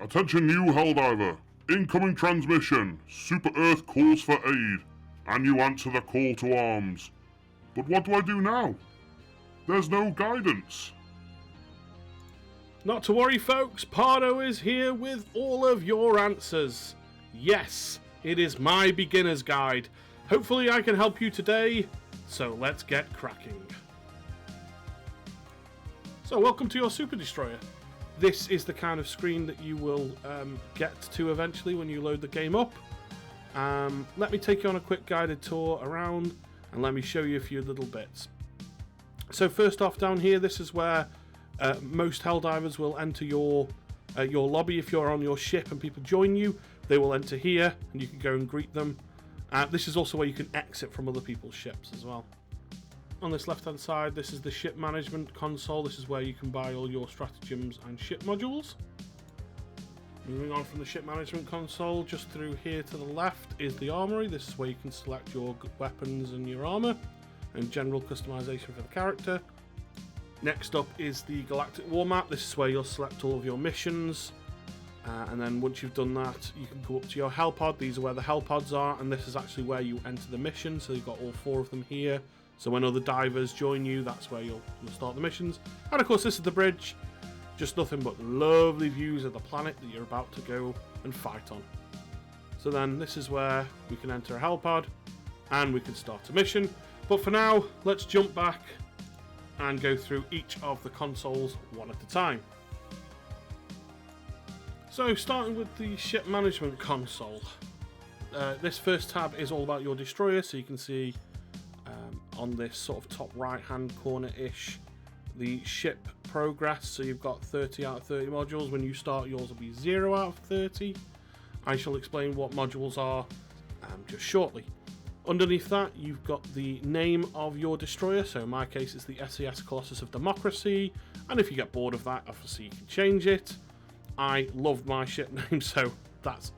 Attention you Helldiver. Incoming transmission. Super Earth calls for aid. And you answer the call to arms. But what do I do now? There's no guidance. Not to worry, folks. Pardo is here with all of your answers. Yes, it is my beginner's guide. Hopefully I can help you today, so let's get cracking. So welcome to your Super Destroyer. This is the kind of screen that you will get to eventually when you load the game up. Let me take you on a quick guided tour around and let me show you a few little bits. So first off, down here, this is where most Helldivers will enter your lobby. If you're on your ship and people join you, they will enter here and you can go and greet them. This is also where you can exit from other people's ships as well. On this left hand side, this is the ship management console. This is where you can buy all your stratagems and ship modules. Moving on from the ship management console, just through here to the left is the armory. This is where you can select your weapons and your armor and general customization for the character. Next up is the Galactic War Map. This is where you'll select all of your missions. And then once you've done that, you can go up to your hell pod. These are where the hell pods are, and this is actually where you enter the mission. So you've got all 4 of them here. So when other divers join you, that's where you'll start the missions. And of course, this is the bridge. Just nothing but lovely views of the planet that you're about to go and fight on. So then this is where we can enter a hell pod and we can start a mission. But for now, let's jump back and go through each of the consoles one at a time. So starting with the ship management console. This first tab is all about your destroyer, so you can see on this sort of top right hand corner-ish the ship progress. So you've got 30 out of 30 modules. When you start, yours will be 0 out of 30. I shall explain what modules are just shortly. Underneath that, you've got the name of your destroyer. So in my case, it's the SAS Colossus of Democracy. And if you get bored of that, obviously you can change it. I loved my ship name, so that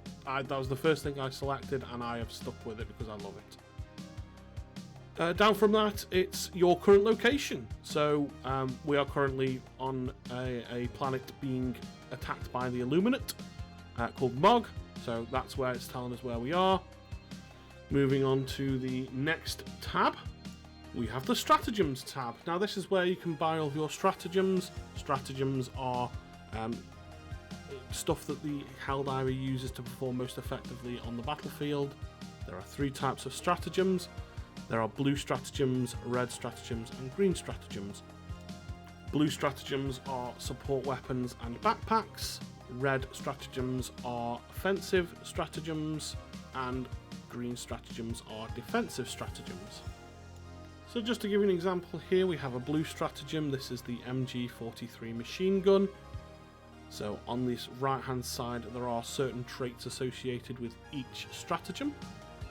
was the first thing I selected, and I have stuck with it because I love it. Down from that, it's your current location. So we are currently on a planet being attacked by the Illuminate called Mog. So that's where it's telling us where we are. Moving on to the next tab, we have the Stratagems tab. Now this is where you can buy all of your stratagems. Stratagems are stuff that the Helldiver uses to perform most effectively on the battlefield. There are 3 types of stratagems. There are blue stratagems, red stratagems, and green stratagems. Blue stratagems are support weapons and backpacks. Red stratagems are offensive stratagems, and green stratagems are defensive stratagems. So just to give you an example here, we have a blue stratagem. This is the MG43 machine gun. So on this right hand side, there are certain traits associated with each stratagem,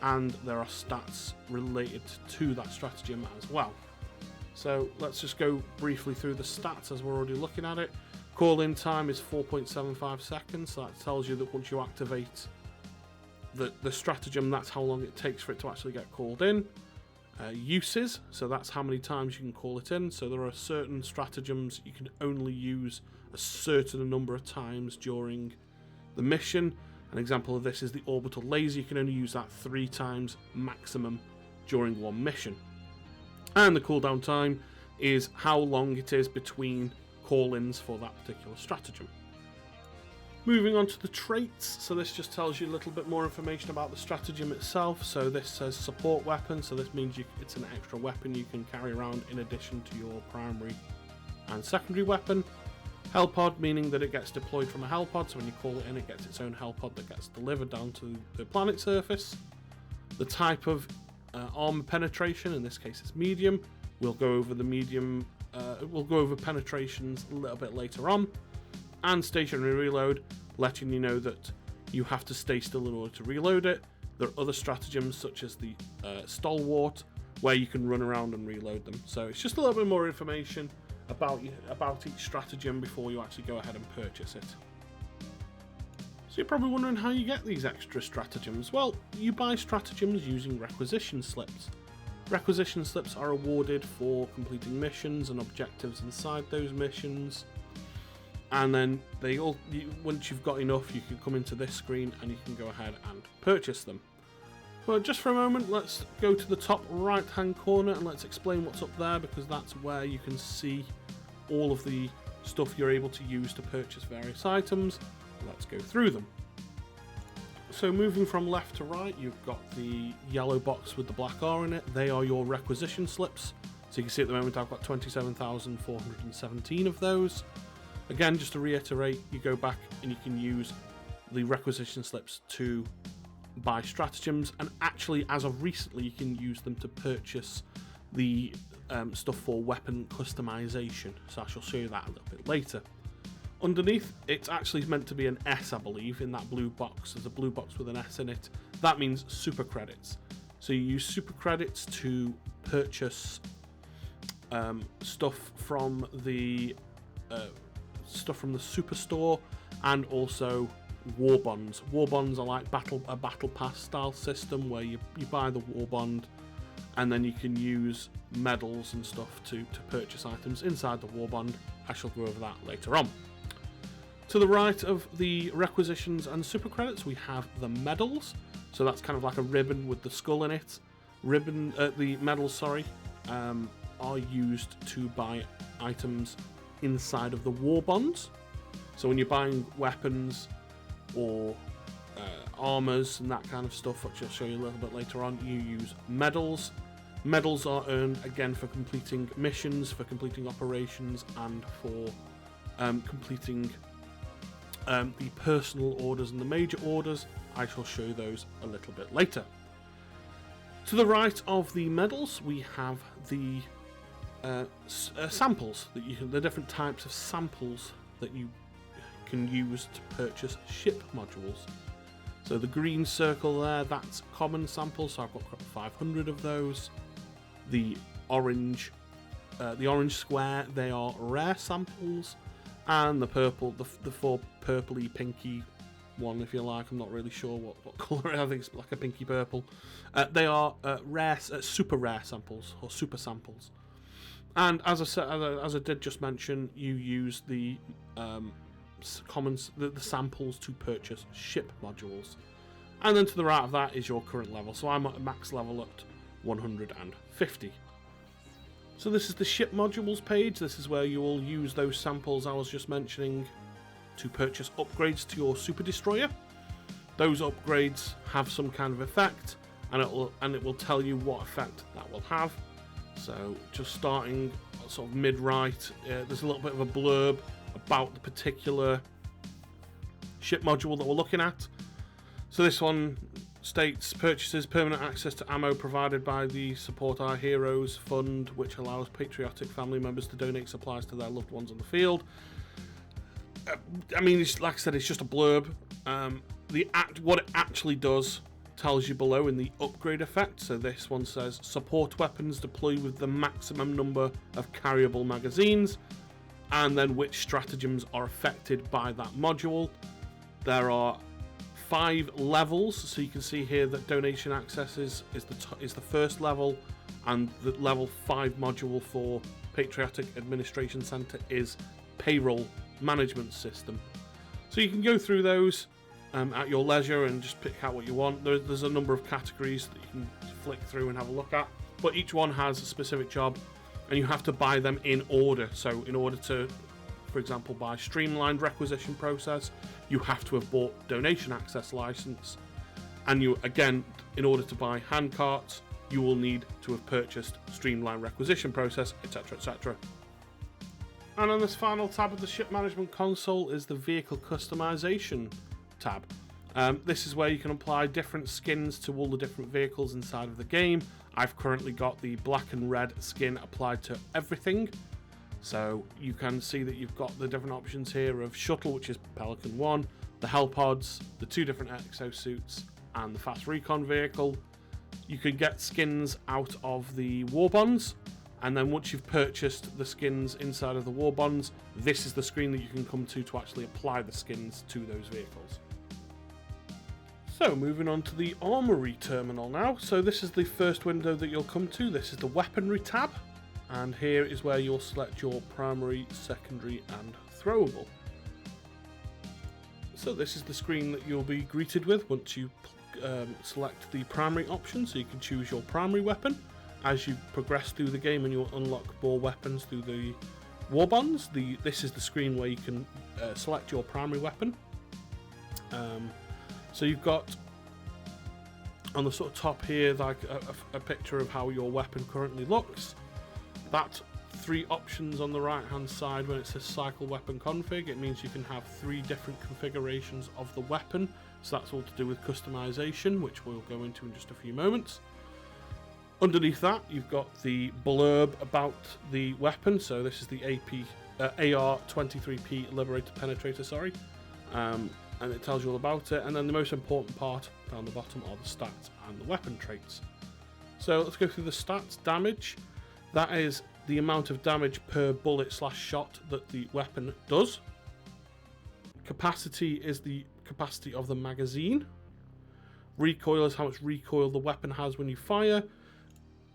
and there are stats related to that stratagem as well. So let's just go briefly through the stats as we're already looking at it. Call-in time is 4.75 seconds, so that tells you that once you activate the stratagem, that's how long it takes for it to actually get called in. Uses, so that's how many times you can call it in. So there are certain stratagems you can only use a certain number of times during the mission. An example of this is the orbital laser. You can only use that 3 times maximum during one mission. And the cooldown time is how long it is between call-ins for that particular stratagem. Moving on to the traits, so this just tells you a little bit more information about the stratagem itself. So this says support weapon, so this means it's an extra weapon you can carry around in addition to your primary and secondary weapon. Hellpod, meaning that it gets deployed from a hellpod, so when you call it in, it gets its own hellpod that gets delivered down to the planet surface. The type of armor penetration, in this case it's medium. We'll go over the medium, we'll go over penetrations a little bit later on. And stationary reload, letting you know that you have to stay still in order to reload it. There are other stratagems such as the Stalwart, where you can run around and reload them. So it's just a little bit more information about each stratagem before you actually go ahead and purchase it. So you're probably wondering how you get these extra stratagems. Well, you buy stratagems using requisition slips. Requisition slips are awarded for completing missions and objectives inside those missions. And then once you've got enough, you can come into this screen and you can go ahead and purchase them. But just for a moment, let's go to the top right hand corner and let's explain what's up there, because that's where you can see all of the stuff you're able to use to purchase various items. Let's go through them. So moving from left to right, you've got the yellow box with the black R in it. They are your requisition slips. So you can see at the moment I've got 27,417 of those. Again, just to reiterate, you go back and you can use the requisition slips to buy stratagems, and actually as of recently you can use them to purchase the stuff for weapon customization. So I shall show you that a little bit later. Underneath, it's actually meant to be an S, I believe, in that blue box. There's a blue box with an S in it. That means super credits. So you use super credits to purchase stuff from the superstore, and also war bonds. War bonds are like a battle pass style system where you buy the war bond, and then you can use medals and stuff to purchase items inside the war bond. I shall go over that later on. To the right of the requisitions and super credits, we have the medals. So that's kind of like a ribbon with the skull in it. The medals, sorry, are used to buy items inside of the war bonds. So when you're buying weapons or armors and that kind of stuff, which I'll show you a little bit later on, you use medals. Medals are earned again for completing missions, for completing operations, and for completing the personal orders and the major orders. I shall show you those a little bit later. To the right of the medals, we have the samples that the different types of samples that you can use to purchase ship modules. So the green circle there, that's common samples, so I've got 500 of those. The orange square, they are rare samples, and the purple, the four purpley pinky one, if you like, I'm not really sure what colour, I think it's like a pinky purple. They are super rare samples, or super samples. And as I did just mention, you use the the samples to purchase ship modules. And then to the right of that is your current level. So I'm at max level at 150. So this is the ship modules page. This is where you will use those samples I was just mentioning to purchase upgrades to your super destroyer. Those upgrades have some kind of effect, and it will tell you what effect that will have. So just starting sort of mid-right, there's a little bit of a blurb about the particular ship module that we're looking at. So this one states purchases permanent access to ammo provided by the Support Our Heroes Fund, which allows patriotic family members to donate supplies to their loved ones on the field. I mean, like I said, it's just a blurb. What it actually does tells you below in the upgrade effect. So this one says support weapons deploy with the maximum number of carryable magazines, and then which stratagems are affected by that module. There are 5 levels, so you can see here that donation access is the first level, and the level 5 module for Patriotic Administration Center is payroll management system. So you can go through those at your leisure and just pick out what you want. There's a number of categories that you can flick through and have a look at, but each one has a specific job, and you have to buy them in order. So in order to, for example, buy streamlined requisition process, you have to have bought donation access license, and you, again, in order to buy hand carts, you will need to have purchased streamlined requisition process, etc, etc. And on this final tab of the ship management console is the vehicle customization tab. This is where you can apply different skins to all the different vehicles inside of the game. I've currently got the black and red skin applied to everything. So you can see that you've got the different options here of Shuttle, which is Pelican 1, the Hellpods, the 2 different exosuits, and the fast recon vehicle. You can get skins out of the war bonds, and then once you've purchased the skins inside of the war bonds, this is the screen that you can come to actually apply the skins to those vehicles. So moving on to the Armoury terminal now. So this is the first window that you'll come to. This is the weaponry tab, and here is where you'll select your primary, secondary and throwable. So this is the screen that you'll be greeted with once you select the primary option, so you can choose your primary weapon. As you progress through the game and you'll unlock more weapons through the war bonds, this is the screen where you can select your primary weapon. So you've got on the sort of top here like a picture of how your weapon currently looks. That 3 options on the right hand side when it says cycle weapon config, it means you can have 3 different configurations of the weapon, so that's all to do with customization, which we'll go into in just a few moments. Underneath that you've got the blurb about the weapon, so this is the AR-23P Liberator Penetrator, sorry, and it tells you all about it, and then the most important part down the bottom are the stats and the weapon traits. So let's go through the stats. Damage, that is the amount of damage per bullet / shot that the weapon does. Capacity is the capacity of the magazine. Recoil is how much recoil the weapon has when you fire.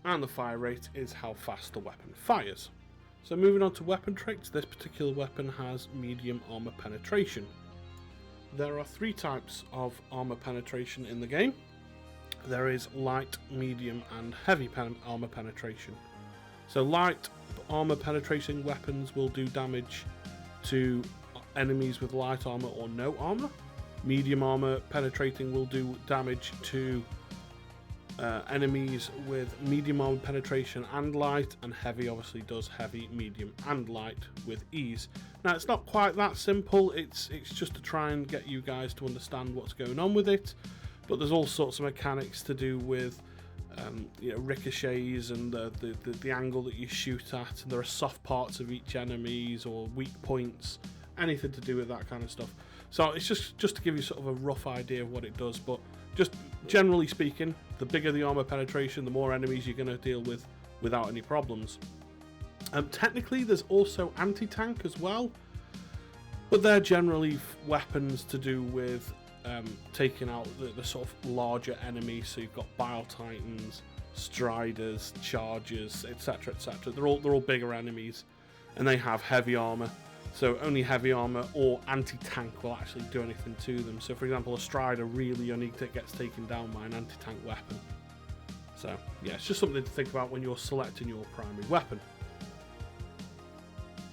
And the fire rate is how fast the weapon fires. So moving on to weapon traits, this particular weapon has medium armor penetration. There are 3 types of armor penetration in the game. There is light, medium and heavy armor penetration. So light armor penetrating weapons will do damage to enemies with light armor or no armor. Medium armor penetrating will do damage to enemies with medium armor penetration and light, and heavy obviously does heavy, medium and light with ease. Now it's not quite that simple, it's just to try and get you guys to understand what's going on with it, but there's all sorts of mechanics to do with ricochets and the angle that you shoot at, and there are soft parts of each enemies or weak points, anything to do with that kind of stuff. So it's just to give you sort of a rough idea of what it does, but just generally speaking, the bigger the armor penetration, the more enemies you're going to deal with without any problems. Technically there's also anti-tank as well, but they're generally weapons to do with taking out the sort of larger enemies. So you've got Bile Titans, Striders, Chargers, etc, etc. They're all bigger enemies, and they have heavy armor. So only heavy armor or anti-tank will actually do anything to them. So for example, a Strider really only gets taken down by an anti-tank weapon. So yeah, it's just something to think about when you're selecting your primary weapon.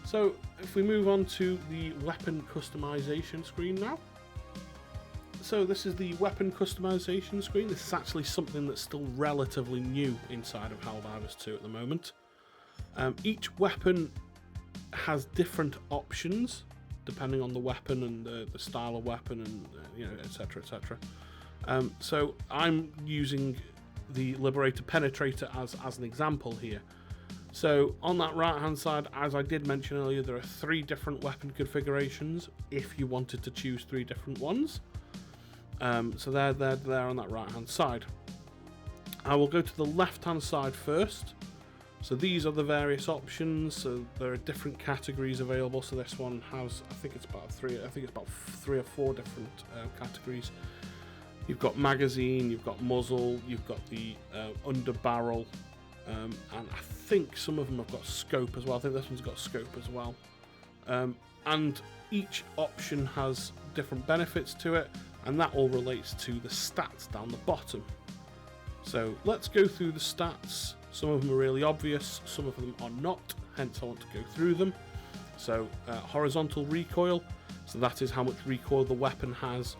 So if we move on to the weapon customization screen now. So this is the weapon customization screen. This is actually something that's still relatively new inside of Helldivers 2 at the moment. Each weapon has different options depending on the weapon and the style of weapon and etc, etc. So I'm using the Liberator Penetrator as an example here. So on that right hand side, as I did mention earlier, there are 3 different weapon configurations if you wanted to choose 3 different ones. So they're there on that right hand side. I will go to the left hand side first. So these are the various options. So there are different categories available. So this one has, I think it's about 3 or 4 different categories. You've got magazine, you've got muzzle, you've got the under barrel, and I think some of them have got scope as well. I think this one's got scope as well. And each option has different benefits to it, and that all relates to the stats down the bottom. So let's go through the stats. Some of them are really obvious, some of them are not, hence I want to go through them. So horizontal recoil, so that is how much recoil the weapon has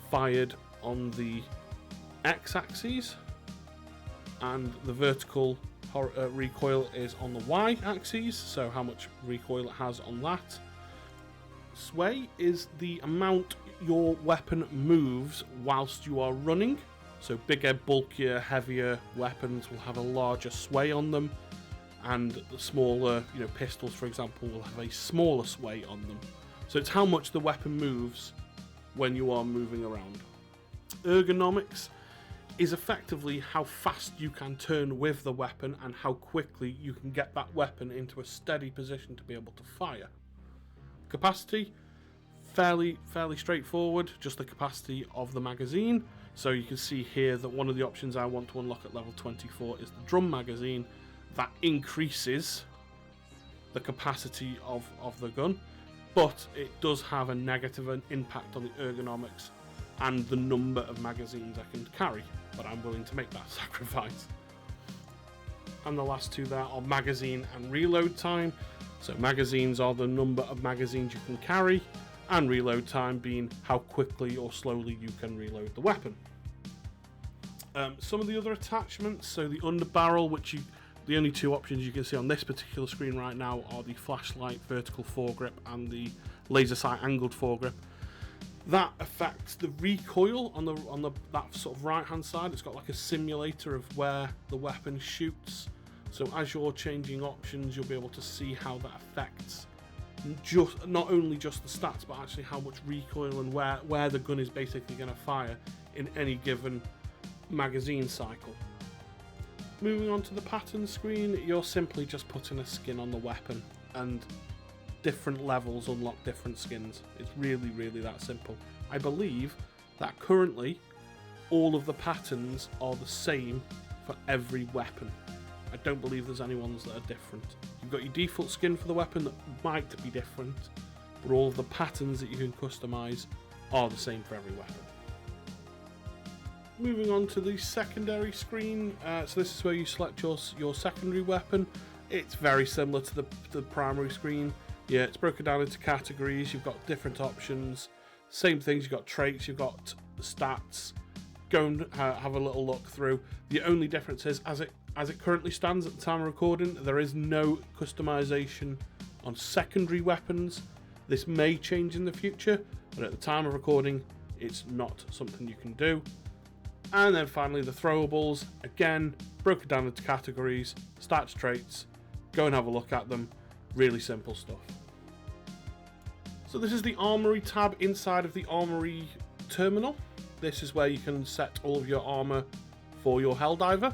fired on the x-axis, and the vertical recoil is on the y-axis, so how much recoil it has on that. Sway is the amount your weapon moves whilst you are running. So bigger, bulkier, heavier weapons will have a larger sway on them, and the smaller, pistols for example, will have a smaller sway on them. So it's how much the weapon moves when you are moving around. Ergonomics is effectively how fast you can turn with the weapon and how quickly you can get that weapon into a steady position to be able to fire. Capacity, fairly straightforward, just the capacity of the magazine. So you can see here that one of the options I want to unlock at level 24 is the drum magazine. That increases the capacity of the gun. but it does have a negative impact on the ergonomics and the number of magazines I can carry, but I'm willing to make that sacrifice. And the last two there are magazine and reload time. So magazines are the number of magazines you can carry, and reload time being how quickly or slowly you can reload the weapon. Some of the other attachments, so the underbarrel, the only two options you can see on this particular screen right now are the flashlight vertical foregrip and the laser sight angled foregrip. That affects the recoil on that sort of right hand side. It's got like a simulator of where the weapon shoots. So as you're changing options, you'll be able to see how that affects not only just the stats, but actually how much recoil and where the gun is basically going to fire in any given magazine cycle. Moving on to the pattern screen, you're simply just putting a skin on the weapon, and different levels unlock different skins. It's really, really that simple. I believe that currently all of the patterns are the same for every weapon. I don't believe there's any ones that are different. You've got your default skin for the weapon that might be different, but all of the patterns that you can customize are the same for every weapon. Moving on to the secondary screen, so this is where you select your secondary weapon. It's very similar to the primary screen. Yeah, it's broken down into categories. You've got different options, same things. You've got traits, you've got stats. Go and have a little look through. The only difference is, as it currently stands at the time of recording, there is no customization on secondary weapons. This may change in the future, but at the time of recording, it's not something you can do. And then finally the throwables, again, broken down into categories, stats, traits. Go and have a look at them. Really simple stuff. So this is the Armoury tab inside of the Armoury terminal. This is where you can set all of your armour for your Helldiver.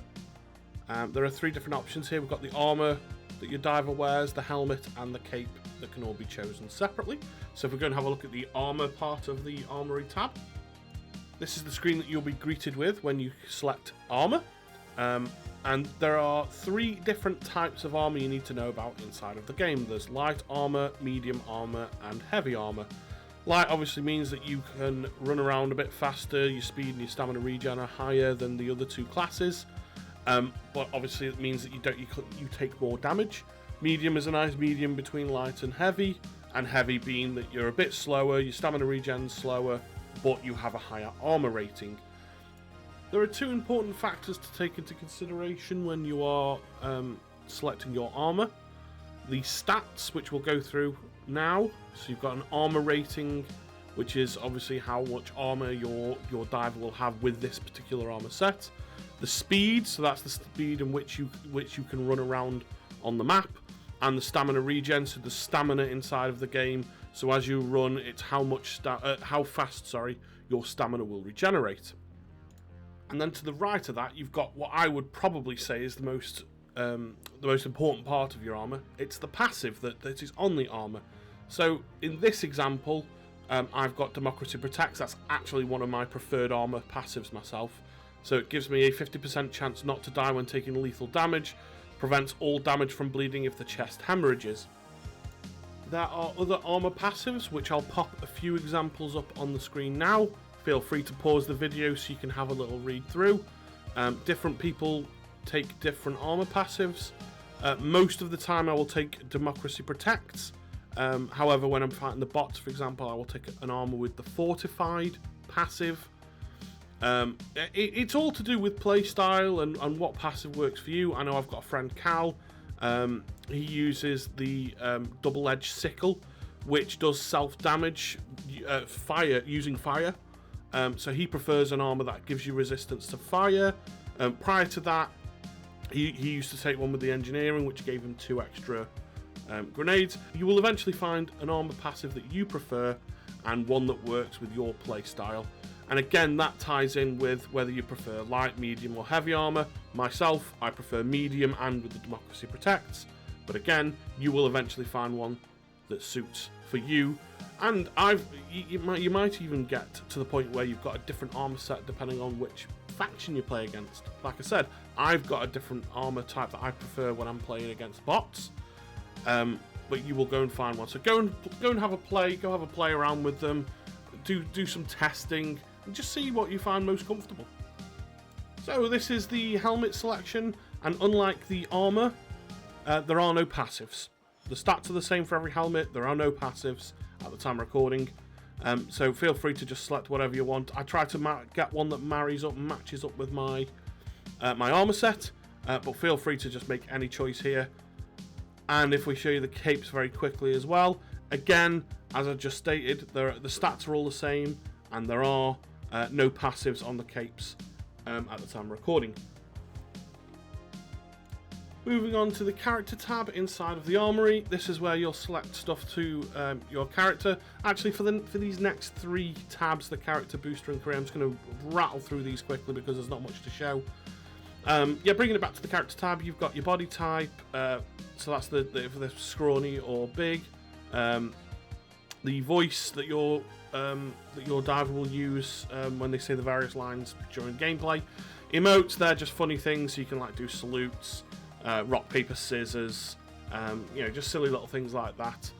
There are three different options here. We've got the armour that your diver wears, the helmet and the cape that can all be chosen separately. So if we're going to have a look at the armour part of the Armoury tab, this is the screen that you'll be greeted with when you select armour. And there are three different types of armour you need to know about inside of the game. There's light armour, medium armour and heavy armour. Light obviously means that you can run around a bit faster, your speed and your stamina regen are higher than the other two classes, but obviously it means that you take more damage. Medium is a nice medium between light and heavy being that you're a bit slower, your stamina regen's slower, but you have a higher armour rating. There are two important factors to take into consideration when you are selecting your armour. The stats, which we'll go through now. So you've got an armour rating, which is obviously how much armour your diver will have with this particular armour set. The speed, so that's the speed in which you can run around on the map. And the stamina regen, so the stamina inside of the game. So as you run, it's how fast your stamina will regenerate. And then to the right of that, you've got what I would probably say is the most important part of your armour. It's the passive that is on the armour. So in this example, I've got Democracy Protects. That's actually one of my preferred armour passives myself. So it gives me a 50% chance not to die when taking lethal damage, prevents all damage from bleeding if the chest hemorrhages. There are other armour passives, which I'll pop a few examples up on the screen now. Feel free to pause the video so you can have a little read through. Different people take different armour passives. Most of the time I will take Democracy Protects. However, when I'm fighting the bots, for example, I will take an armour with the Fortified passive. It's all to do with playstyle and what passive works for you. I know I've got a friend, Cal. He uses the double-edged sickle, which does self-damage using fire. So he prefers an armour that gives you resistance to fire. Prior to that, he used to take one with the engineering, which gave him 2 extra grenades. You will eventually find an armour passive that you prefer and one that works with your playstyle. And again, that ties in with whether you prefer light, medium or heavy armour. Myself, I prefer medium and with the Democracy Protects. But again, you will eventually find one that suits for you. And you might even get to the point where you've got a different armour set depending on which faction you play against. Like I said, I've got a different armour type that I prefer when I'm playing against bots. but you will go and find one. So go and have a play. Go have a play around with them. Do some testing and just see what you find most comfortable. So this is the helmet selection, and unlike the armor, there are no passives. The stats are the same for every helmet. There are no passives at the time of recording. So feel free to just select whatever you want. I try to get one that marries up and matches up with my my armor set, but feel free to just make any choice here. And if we show you the capes very quickly as well, again, as I just stated, the stats are all the same, and there are no passives on the capes at the time of recording. Moving on to the character tab inside of the Armoury, this is where you'll select stuff to your character. Actually, for these next 3 tabs, the character booster and career, I'm just going to rattle through these quickly because there's not much to show. Yeah, bringing it back to the character tab, you've got your body type, so that's the scrawny or big. The voice that your diver will use when they say the various lines during gameplay. Emotes, they're just funny things, so you can like do salutes, rock, paper, scissors, you know, just silly little things like that.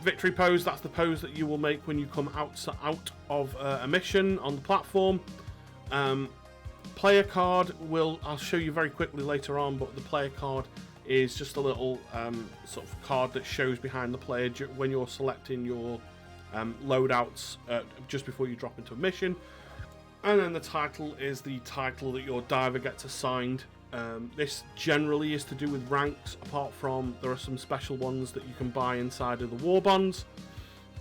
Victory pose, that's the pose that you will make when you come out of a mission on the platform. Player card I'll show you very quickly later on, but the player card is just a little sort of card that shows behind the player when you're selecting your loadouts just before you drop into a mission. And then the title is the title that your diver gets assigned. This generally is to do with ranks, apart from there are some special ones that you can buy inside of the war bonds.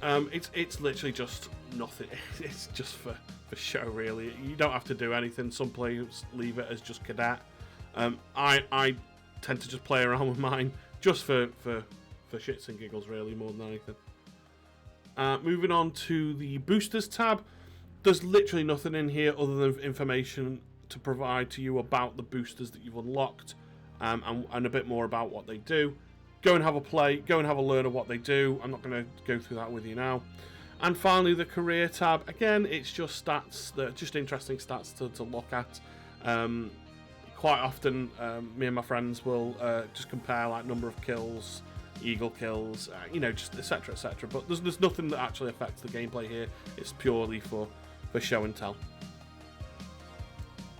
It's literally just nothing. It's just for show, really. You don't have to do anything. Some players leave it as just cadet. I tend to just play around with mine just for shits and giggles, really, more than anything. Moving on to the boosters tab, there's literally nothing in here other than information to provide to you about the boosters that you've unlocked, and a bit more about what they do. Go and have a play, go and have a learn of what they do. I'm not going to go through that with you now. And finally, the career tab. Again, it's just stats, just interesting stats to look at. Quite often, me and my friends will just compare like number of kills, eagle kills, you know, just etc, etc. But there's nothing that actually affects the gameplay here. It's purely for show and tell.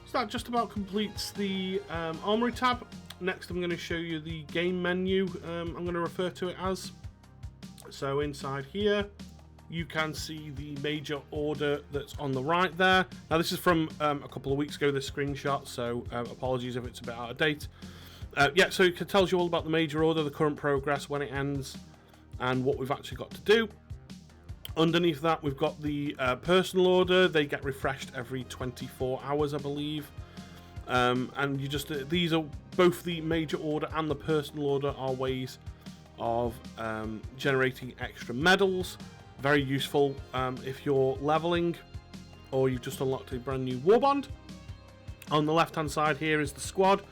So that just about completes the Armoury tab. Next, I'm going to show you the game menu. I'm going to refer to it as. So inside here, you can see the major order that's on the right there. Now this is from a couple of weeks ago, this screenshot, so apologies if it's a bit out of date. Yeah, so it tells you all about the major order, the current progress, when it ends, and what we've actually got to do. Underneath that, we've got the personal order. They get refreshed every 24 hours, I believe. And you just these are both the major order and the personal order are ways of generating extra medals. Very useful if you're leveling or you've just unlocked a brand new warbond. On the left hand side here is the squad.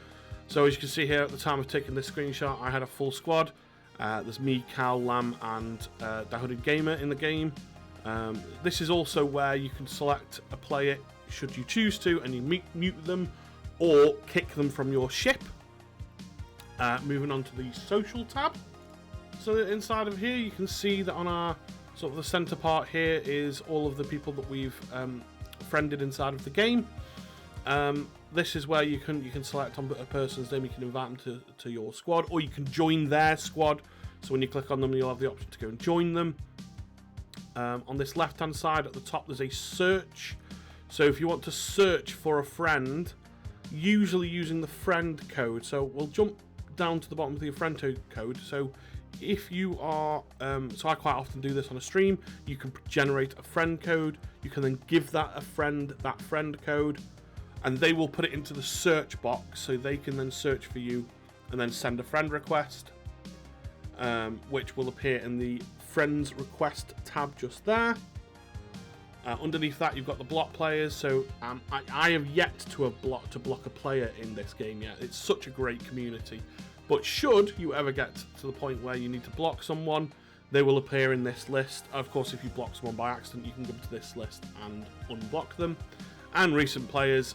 So as you can see here, at the time of taking this screenshot, I had a full squad. There's me, Cal, Lam and the Hooded Gamer in the game. This is also where you can select a player should you choose to, and you mute them or kick them from your ship. Moving on to the social tab. So inside of here you can see that on our sort of the center part here is all of the people that we've friended inside of the game. This is where you can select on a person's name. You can invite them to your squad, or you can join their squad. So when you click on them, you'll have the option to go and join them. On this left hand side at the top, there's a search. So if you want to search for a friend, usually using the friend code, so we'll jump down to the bottom of the friend code. So if you are, so I quite often do this on a stream, you can generate a friend code. You can then give that friend code, and they will put it into the search box, so they can then search for you and then send a friend request, which will appear in the friends request tab just there. Underneath that, you've got the block players. So I have yet to block a player in this game yet. It's such a great community. But should you ever get to the point where you need to block someone, they will appear in this list. Of course, if you block someone by accident, you can go to this list and unblock them. And recent players,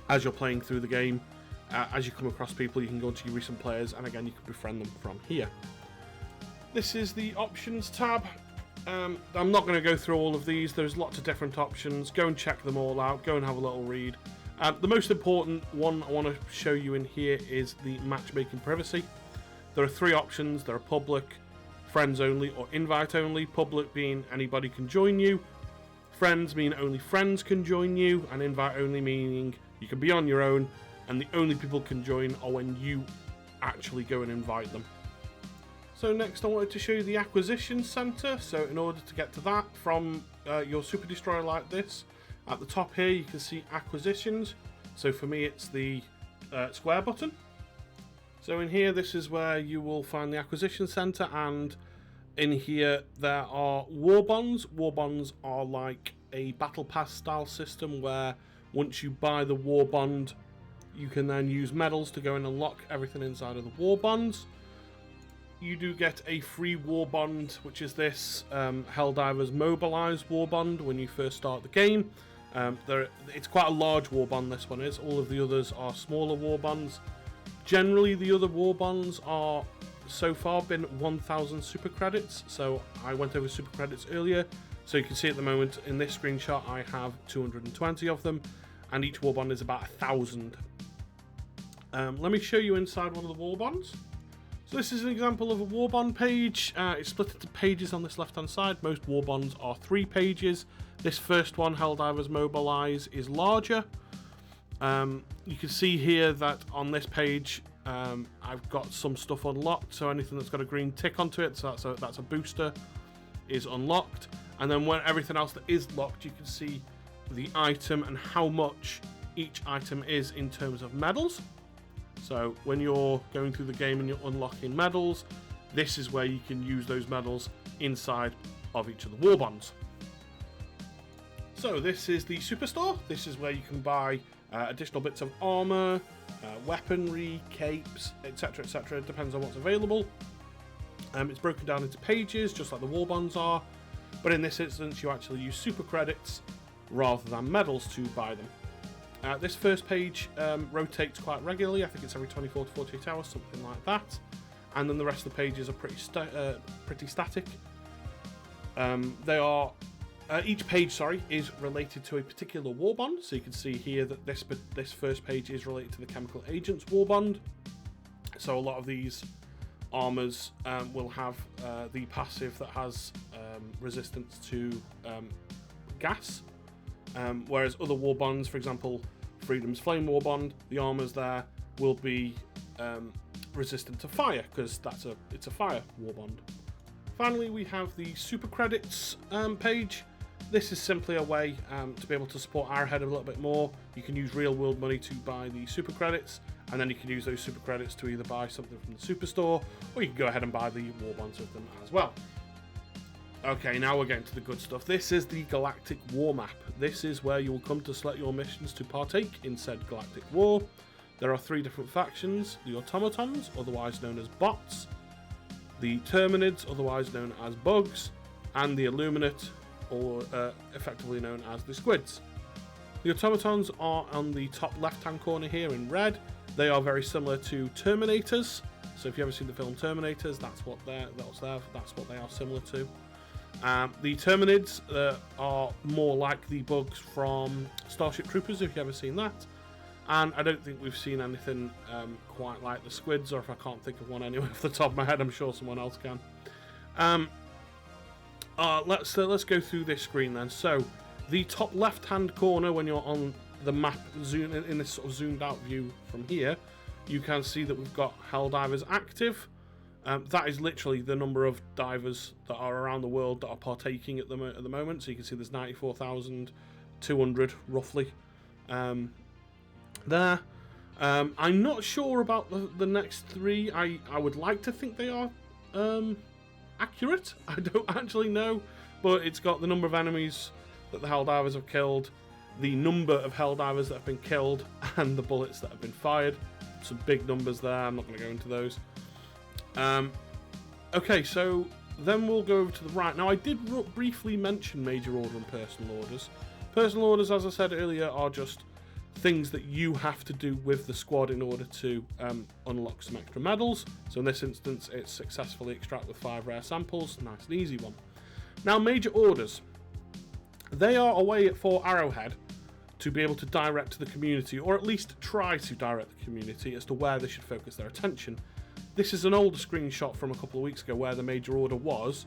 as you're playing through the game, as you come across people, you can go into your recent players, and again, you can befriend them from here. This is the options tab. I'm not going to go through all of these. There's lots of different options. Go and check them all out. Go and have a little read. The most important one I want to show you in here is the matchmaking privacy. There are 3 options. There are public, friends only, or invite only. Public being anybody can join you. Friends mean only friends can join you. And invite only meaning you can be on your own and the only people can join are when you actually go and invite them. So next I wanted to show you the acquisition center. So in order to get to that from your super destroyer like this, at the top here you can see acquisitions. So for me it's the square button. So in here this is where you will find the acquisition center, and in here there are war bonds. War bonds are like a battle pass style system where once you buy the war bond you can then use medals to go and unlock everything inside of the war bonds. You do get a free war bond, which is this Helldivers Mobilize war bond when you first start the game. It's quite a large war bond, this one is. All of the others are smaller war bonds. Generally, the other war bonds are so far been 1,000 super credits. So I went over super credits earlier. So you can see at the moment in this screenshot, I have 220 of them, and each war bond is about 1,000. Let me show you inside one of the war bonds. So this is an example of a war bond page. It's split into pages on this left hand side. Most war bonds are 3 pages. This first one, Helldivers Mobilize, is larger. You can see here that on this page I've got some stuff unlocked, so anything that's got a green tick onto it, so that's a booster, is unlocked. And then when everything else that is locked, you can see the item and how much each item is in terms of medals. So when you're going through the game and you're unlocking medals, this is where you can use those medals inside of each of the war bonds. So this is the superstore. This is where you can buy additional bits of armor, weaponry, capes, etc, etc. It depends on what's available. It's broken down into pages, just like the war bonds are, but in this instance you actually use super credits rather than medals to buy them. This first page rotates quite regularly. I think it's every 24 to 48 hours, something like that. And then the rest of the pages are pretty static. Each page, is related to a particular war bond. So you can see here that this first page is related to the Chemical Agents war bond. So a lot of these armors will have the passive that has resistance to gas. Whereas other war bonds, for example, Freedom's Flame war bond, the armors there will be resistant to fire because it's a fire war bond. Finally, we have the super credits page. This is simply a way to be able to support Arrowhead a little bit more. You can use real world money to buy the super credits, and then you can use those super credits to either buy something from the superstore, or you can go ahead and buy the war bonds with them as well. Okay, now we're getting to the good stuff. This is the Galactic War Map. This is where you will come to select your missions to partake in said Galactic War. There are 3 different factions: the Automatons, otherwise known as bots, the Terminids, otherwise known as bugs, and the Illuminate, or effectively known as the squids. The Automatons are on the top left-hand corner here in red. They are very similar to Terminators. So if you ever seen the film Terminators, that's what they are similar to. The Terminids are more like the bugs from Starship Troopers, if you've ever seen that. And I don't think we've seen anything quite like the squids, or if I can't think of one anyway off the top of my head, I'm sure someone else can. Let's go through this screen then. So the top left-hand corner, when you're on the map, in this sort of zoomed-out view from here, you can see that we've got Helldivers active. That is literally the number of divers that are around the world that are partaking at the moment. So you can see there's 94,200 roughly there. I'm not sure about the next 3. I would like to think they are accurate. I don't actually know, but it's got the number of enemies that the Helldivers have killed, the number of Helldivers that have been killed, and the bullets that have been fired. Some big numbers there. I'm not going to go into those. Okay, so then we'll go over to the right. Now, I did briefly mention major order and personal orders. Personal orders, as I said earlier, are just things that you have to do with the squad in order to unlock some extra medals. So in this instance, it's successfully extract with 5 rare samples. Nice and easy one. Now, major orders. They are a way for Arrowhead to be able to direct the community, or at least try to direct the community as to where they should focus their attention. This is an older screenshot from a couple of weeks ago where the major order was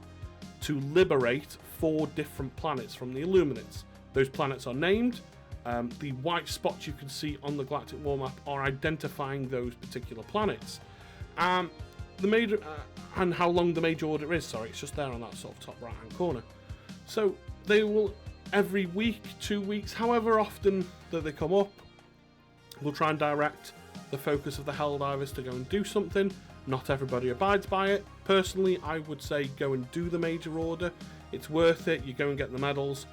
to liberate 4 different planets from the Illuminates. Those planets are named. The white spots you can see on the Galactic War Map are identifying those particular planets. The major and how long the major order is, sorry, it's just there on that sort of top right hand corner. So they will, every week, 2 weeks, however often that they come up, we'll try and direct the focus of the Helldivers to go and do something. Not everybody abides by it. Personally, I would say go and do the major order. It's worth it. You go and get the medals.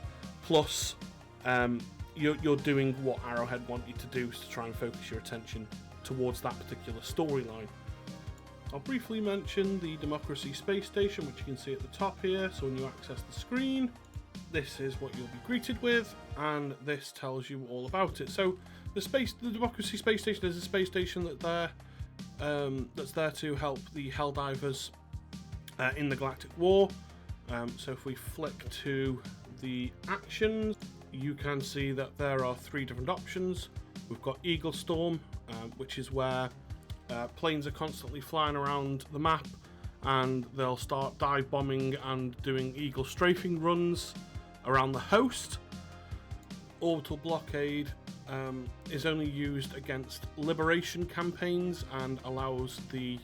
Plus, you're doing what Arrowhead want you to do to try and focus your attention towards that particular storyline. I'll briefly mention the Democracy Space Station, which you can see at the top here. So when you access the screen, this is what you'll be greeted with, and this tells you all about it. So the Democracy Space Station is a space station that's there to help the Helldivers in the Galactic War. So if we flick to the actions, you can see that there are 3 different options. We've got Eagle Storm, which is where planes are constantly flying around the map, and they'll start dive bombing and doing Eagle strafing runs around the host. Orbital Blockade is only used against liberation campaigns and allows the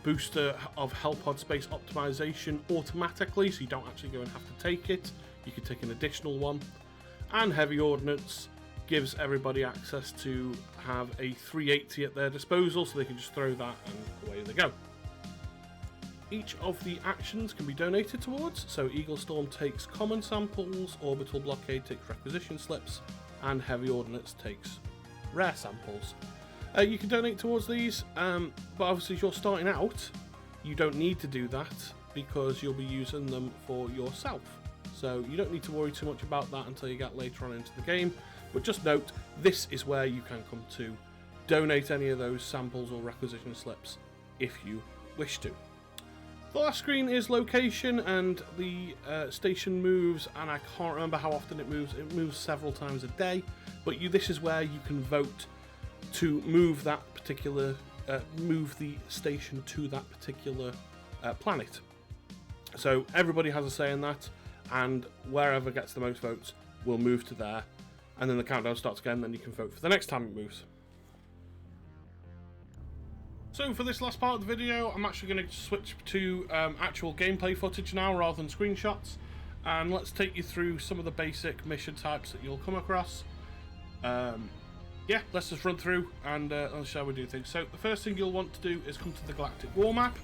booster of Hellpod space optimization automatically, so you don't actually go and have to take it. You can take an additional one. And Heavy Ordnance gives everybody access to have a 380 at their disposal, so they can just throw that and away they go. Each of the actions can be donated towards, so Eagle Storm takes common samples, Orbital Blockade takes requisition slips, and Heavy Ordnance takes rare samples. You can donate towards these, but obviously if you're starting out, you don't need to do that because you'll be using them for yourself. So you don't need to worry too much about that until you get later on into the game. But just note, this is where you can come to donate any of those samples or requisition slips if you wish to. The last screen is location, and the station moves, and I can't remember how often it moves. It moves several times a day, but this is where you can vote to move that particular, move the station to that particular planet. So everybody has a say in that, and wherever gets the most votes will move to there, and then the countdown starts again, then you can vote for the next time it moves. So for this last part of the video, I'm actually going to switch to actual gameplay footage now rather than screenshots, and let's take you through some of the basic mission types that you'll come across. Yeah, let's just run through and let's show how we do things. So the first thing you'll want to do is come to the Galactic War Map.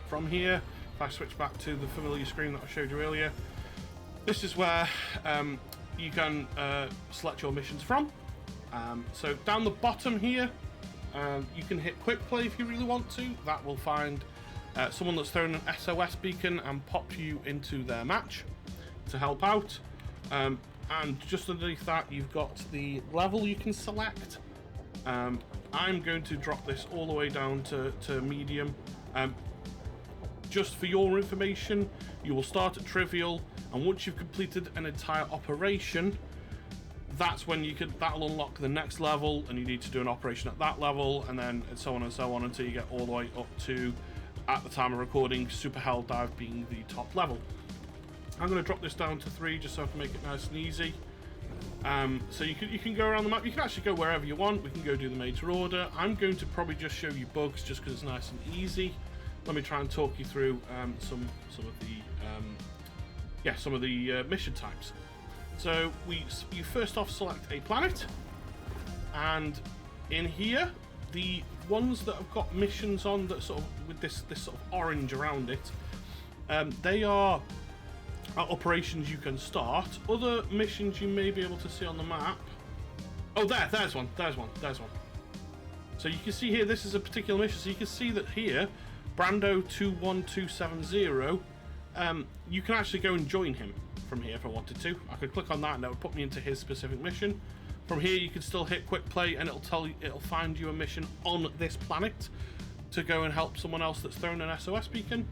From here, if I switch back to the familiar screen that I showed you earlier, this is where you can select your missions from. So down the bottom here, you can hit quick play if you really want to. That will find someone that's thrown an SOS beacon and pop you into their match to help out. And just underneath that, you've got the level you can select. I'm going to drop this all the way down to medium. Just for your information, you will start at trivial, and once you've completed an entire operation, that's when that'll unlock the next level, and you need to do an operation at that level, and then so on and so on until you get all the way up to, at the time of recording, Super Helldive being the top level. I'm going to drop this down to 3 just so I can make it nice and easy. So you can go around the map. You can actually go wherever you want. We can go do the major order. I'm going to probably just show you bugs just because it's nice and easy. Let me try and talk you through some of the mission types. So you first off select a planet, and in here the ones that have got missions on that sort of with this sort of orange around it, they are operations you can start. Other missions you may be able to see on the map. Oh, there's one. So you can see here, this is a particular mission. So you can see that here, Brando 21270, you can actually go and join him from here if I wanted to. I could click on that and that would put me into his specific mission. From here, you can still hit quick play, and it'll find you a mission on this planet to go and help someone else that's thrown an SOS beacon.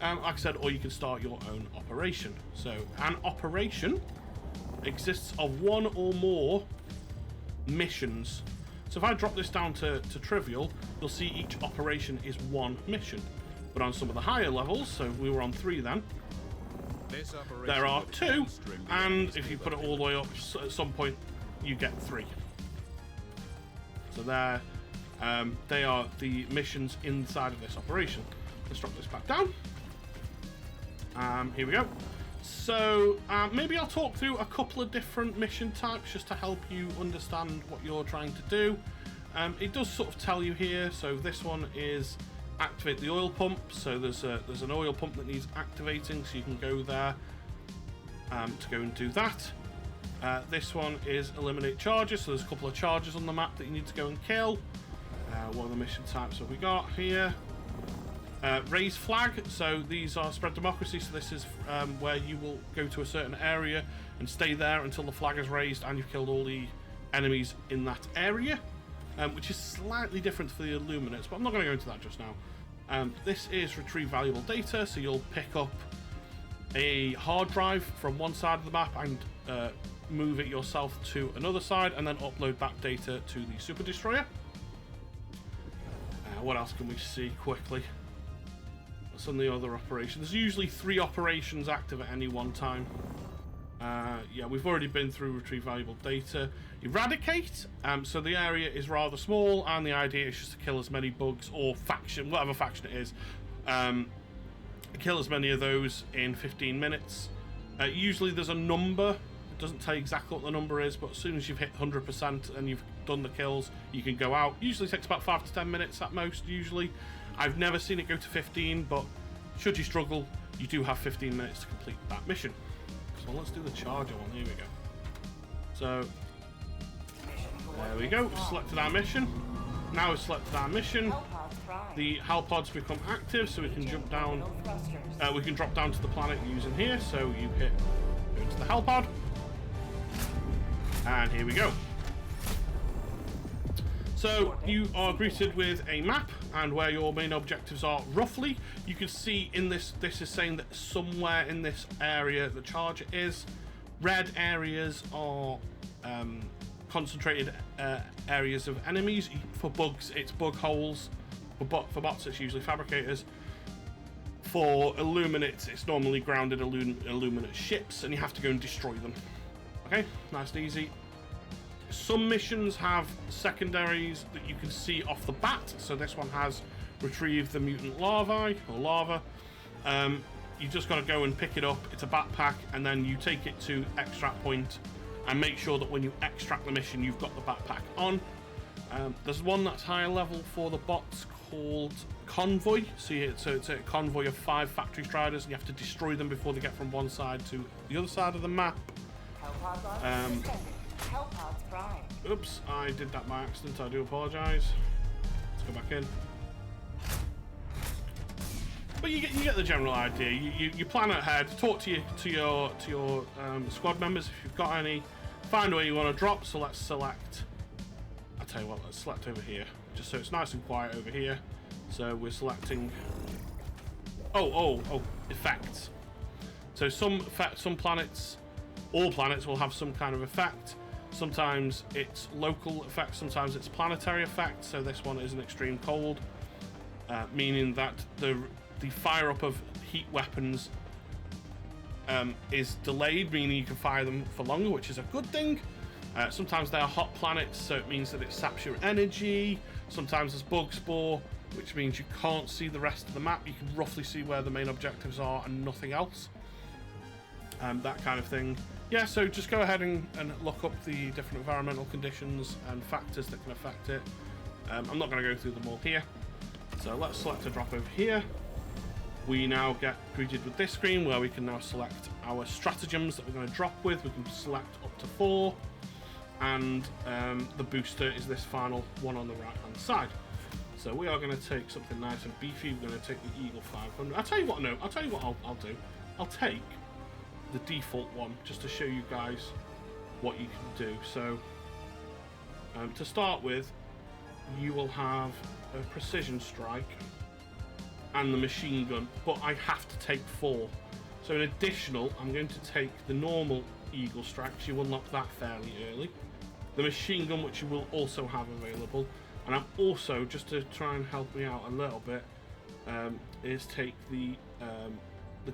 Like I said, or you can start your own operation. So an operation exists of one or more missions. So if I drop this down to trivial, you'll see each operation is one mission. But on some of the higher levels, so we were on 3 then, there are 2, and if you put it all the way up, at some point you get 3. So they are the missions inside of this operation. Let's drop this back down. Here we go. So maybe I'll talk through a couple of different mission types just to help you understand what you're trying to do. It does sort of tell you here. So this one is activate the oil pump. So there's an oil pump that needs activating, so you can go there to go and do that. This one is eliminate charges. So there's a couple of charges on the map that you need to go and kill. What are the mission types have we got here? Raise flag, so these are spread democracy, so this is where you will go to a certain area and stay there until the flag is raised and you've killed all the enemies in that area, which is slightly different for the Illuminates, but I'm not going to go into that just now. This is retrieve valuable data, so you'll pick up a hard drive from one side of the map and move it yourself to another side and then upload that data to the Super Destroyer. What else can we see quickly? Some of the other operations. There's usually 3 operations active at any one time. Yeah, we've already been through retrieve valuable data. Eradicate. So the area is rather small, and the idea is just to kill as many bugs or faction, whatever faction it is. Kill as many of those in 15 minutes. Usually there's a number. It doesn't tell you exactly what the number is, but as soon as you've hit 100% and you've done the kills, you can go out. Usually takes about 5 to 10 minutes at most, usually. I've never seen it go to 15, but should you struggle, you do have 15 minutes to complete that mission. So let's do the charger one. Here we go. So there we go. Selected our mission. Now we've selected our mission. The Hell pods become active, so we can jump down. We can drop down to the planet using here. So you go to the Hell pod, and here we go. So you are greeted with a map and where your main objectives are roughly. You can see in this is saying that somewhere in this area the charger is. Red areas are concentrated areas of enemies. For bugs, it's bug holes. For bots, it's usually fabricators. For Illuminates, it's normally grounded Illuminate ships, and you have to go and destroy them. Okay, nice and easy. Some missions have secondaries that you can see off the bat. So this one has retrieve the mutant larvae or lava. You just got to go and pick it up. It's a backpack, and then you take it to extract point and make sure that when you extract the mission, you've got the backpack on. There's one that's higher level for the bots called Convoy. So it's a convoy of 5 factory striders, and you have to destroy them before they get from one side to the other side of the map. Oops, I did that by accident. I do apologise. Let's go back in. But you get the general idea. You plan ahead. Talk to your squad members if you've got any. Find where you want to drop. So let's select. I'll tell you what. Let's select over here, just so it's nice and quiet over here. So we're selecting. Oh, effects. So some planets, all planets will have some kind of effect. Sometimes it's local effects, sometimes it's planetary effects. So this one is an extreme cold, meaning that the fire up of heat weapons is delayed, meaning you can fire them for longer, which is a good thing. Sometimes they are hot planets, so it means that it saps your energy. Sometimes there's bug spore, which means you can't see the rest of the map. You can roughly see where the main objectives are and nothing else. That kind of thing. Yeah, so just go ahead and look up the different environmental conditions and factors that can affect it. I'm not going to go through them all here. So let's select a drop over here. We now get greeted with this screen where we can now select our stratagems that we're going to drop with. We can select up to 4. And the booster is this final one on the right hand side. So we are going to take something nice and beefy. We're going to take the Eagle 500. I'll tell you what I'll do. I'll take the default one just to show you guys what you can do. So To start with, you will have a precision strike and the machine gun, but I have to take 4. So in additional, I'm going to take the normal eagle strike, so you unlock that fairly early. The machine gun, which you will also have available, and I'm also, just to try and help me out a little bit, is take the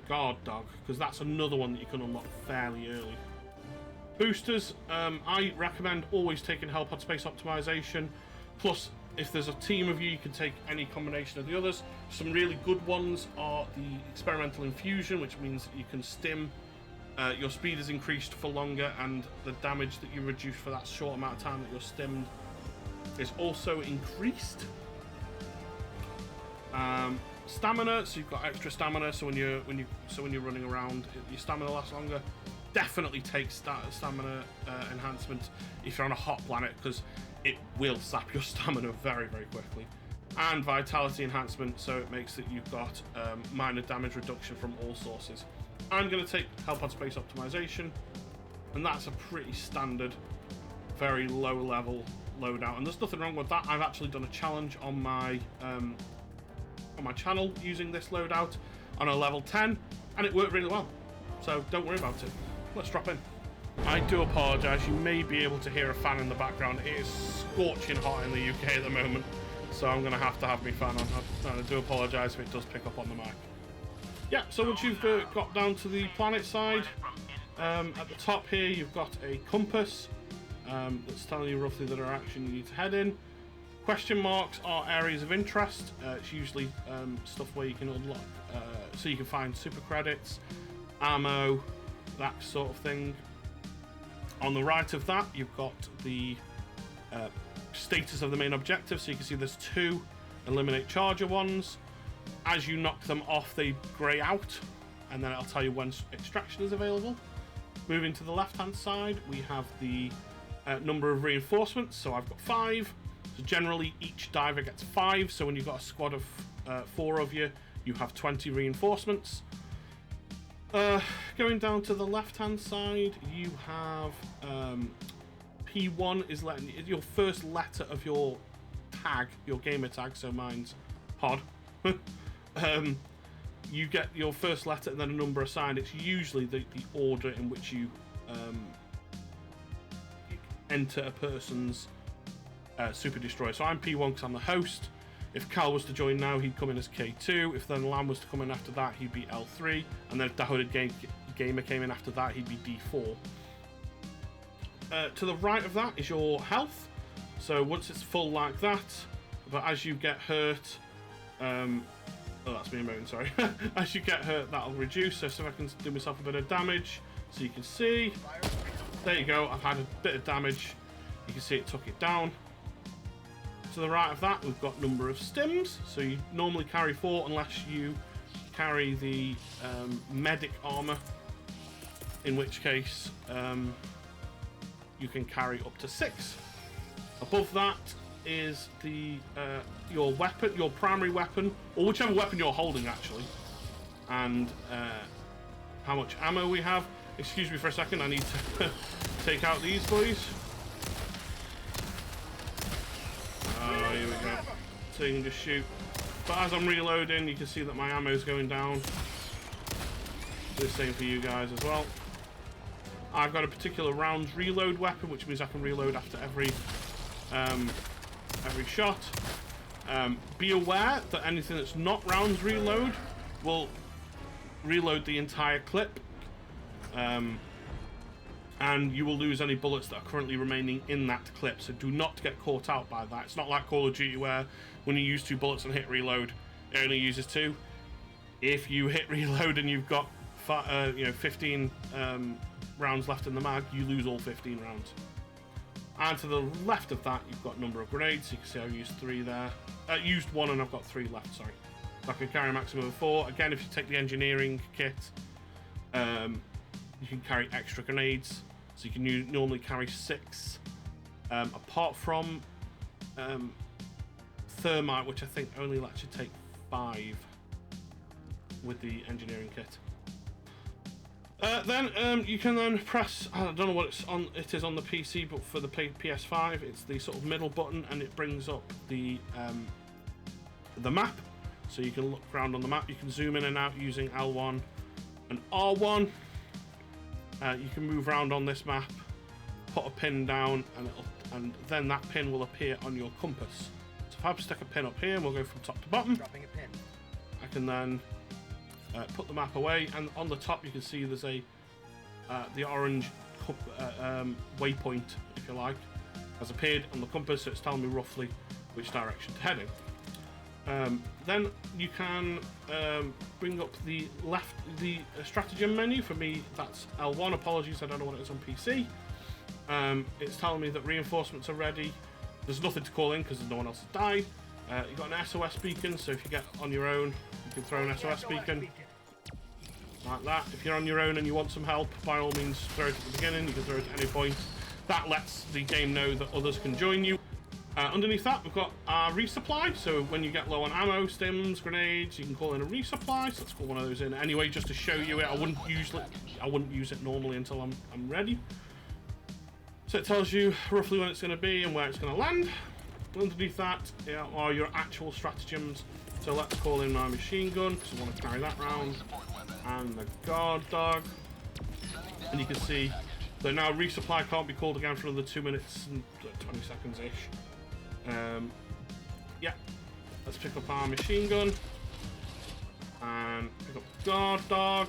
guard dog, because that's another one that you can unlock fairly early. Boosters, I recommend always taking Hellpod Space Optimization, plus if there's a team of you, you can take any combination of the others. Some really good ones are the Experimental Infusion, which means that you can stim. Your speed is increased for longer, and the damage that you reduce for that short amount of time that you're stimmed is also increased. Stamina, so you've got extra stamina, so when you're running around, your stamina lasts longer. Definitely take stamina enhancement if you're on a hot planet, because it will sap your stamina very, very quickly. And vitality enhancement, so it makes that you've got minor damage reduction from all sources. I'm going to take Hellpod Space Optimization, and that's a pretty standard, very low level loadout, and there's nothing wrong with that. I've actually done a challenge on my channel using this loadout on a level 10, and it worked really well, so don't worry about it. Let's drop in. I do apologise, you may be able to hear a fan in the background. It is scorching hot in the UK at the moment, so I'm going to have my fan on. I do apologise if it does pick up on the mic. Yeah, so once you've got down to the planet side, at the top here you've got a compass that's telling you roughly the direction you need to head in. Question marks are areas of interest. It's usually stuff where you can unlock, so you can find super credits, ammo, that sort of thing. On the right of that, you've got the status of the main objective, so you can see there's 2 eliminate charger ones. As you knock them off, they grey out, and then it'll tell you when extraction is available. Moving to the left-hand side, we have the number of reinforcements, so I've got 5. So generally, each diver gets 5, so when you've got a squad of 4 of you, you have 20 reinforcements. Going down to the left-hand side, you have P1 is letting your first letter of your tag, your gamer tag, so mine's pod. You get your first letter and then a number assigned. It's usually the order in which you enter a person's Super Destroyer. So I'm P1 because I'm the host. If Cal was to join now, he'd come in as K2. If then Lam was to come in after that, he'd be L3. And then if Dahouded Gamer came in after that, he'd be D4. To the right of that is your health. So once it's full like that, but as you get hurt, oh, that's me a moment, sorry. As you get hurt, that'll reduce. So if I can do myself a bit of damage, so you can see, there you go, I've had a bit of damage. You can see it took it down. To the right of that, we've got number of stims. So you normally carry 4 unless you carry the medic armor, in which case you can carry up to 6. Above that is the your weapon, your primary weapon, or whichever weapon you're holding actually, and how much ammo we have. Excuse me for a second, I need to take out these boys. Oh, here we go. So you can just shoot. But as I'm reloading, you can see that my ammo is going down. Do the same for you guys as well. I've got a particular rounds reload weapon, which means I can reload after every shot. Be aware that anything that's not rounds reload will reload the entire clip, and you will lose any bullets that are currently remaining in that clip, so do not get caught out by that. It's not like Call of Duty where when you use 2 bullets and hit reload, it only uses 2. If you hit reload and you've got 15 rounds left in the mag, you lose all 15 rounds. And to the left of that, you've got number of grenades. You can see I've used 3 there. Used 1 and I've got 3 left, sorry. So I can carry a maximum of 4. Again, if you take the engineering kit, you can carry extra grenades. So you can normally carry 6. Apart from thermite, which I think only lets you take 5 with the engineering kit. Then you can then press, I don't know what it is on the PC, but for the PS5 it's the sort of middle button, and it brings up the map, so you can look around on the map. You can zoom in and out using L1 and R1. You can move around on this map, put a pin down, and then that pin will appear on your compass. So if I stick a pin up here, and we'll go from top to bottom. Dropping a pin. I can then put the map away, and on the top you can see there's the orange waypoint, if you like, has appeared on the compass, so it's telling me roughly which direction to head in. Then you can bring up the stratagem menu. For me, that's L1. Apologies, I don't know what it is on PC. It's telling me that reinforcements are ready. There's nothing to call in because no one else has died. You've got an SOS beacon, so if you get on your own, you can throw an SOS beacon like that. If you're on your own and you want some help, by all means throw it at the beginning. You can throw it at any point. That lets the game know that others can join you. Underneath that, we've got our resupply. So when you get low on ammo, stims, grenades, you can call in a resupply. So let's call one of those in anyway, just to show you it. I wouldn't use it normally until I'm ready. So it tells you roughly when it's going to be and where it's going to land. Underneath that are your actual stratagems. So let's call in my machine gun, because I want to carry that round, and the guard dog. And you can see that now resupply can't be called again for another 2 minutes and 20 seconds ish. Yeah, let's pick up our machine gun and pick up guard dog.